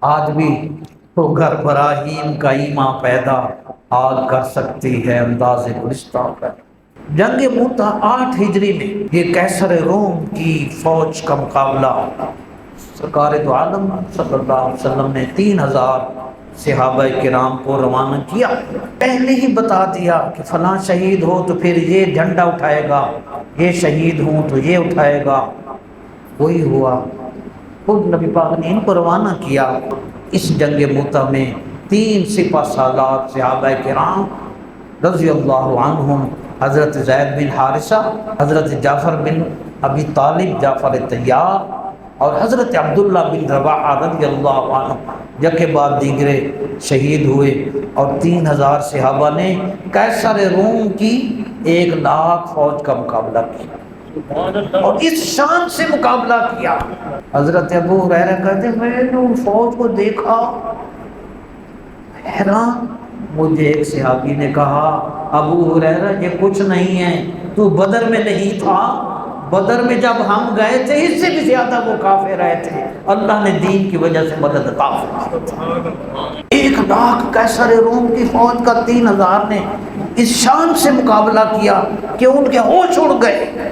آج بھی تو گھر براہیم کا ایماں پیدا آگ کر سکتی ہے انداز گلستہ پر۔ جنگ موتا 8 ہجری میں یہ کیسر روم کی فوج کا مقابلہ سرکار دو عالم صلی اللہ علیہ وسلم نے 3000 صحابہ کرام کو روانہ کیا۔ پہلے ہی بتا دیا کہ فلاں شہید ہو تو پھر یہ جھنڈا اٹھائے گا، یہ شہید ہوں تو یہ اٹھائے گا۔ وہی ہوا، خود نبی پاک نے ان کو روانہ کیا۔ اس جنگ موتا میں 3 سپہ سالار صحابہ کرام رضی اللہ عنہم، حضرت زید بن حارثہ، حضرت جعفر بن ابی طالب جعفر طیار اور حضرت عبداللہ بن رواحہ رضی اللہ عنہ یکے بعد دیگرے شہید ہوئے، اور 3000 صحابہ نے قیصر روم کی 1,00,000 فوج کا مقابلہ کیا اور اس شان سے مقابلہ کیا۔ حضرت ابو ہریرہ کہتے میں نے ان فوج کو دیکھا حیران۔ مجھے ایک صحابی نے کہا ابو ہریرہ یہ کچھ نہیں ہے، تو بدر میں نہیں تھا؟ بدر میں جب ہم گئے تھے اس سے بھی زیادہ وہ کافر رہے تھے، اللہ نے دین کی وجہ سے مدد عطا فرمائی۔ 1,00,000 قیصر روم کی فوج کا 3000 نے اس شان سے مقابلہ کیا کہ ان کے ہوش اڑ گئے۔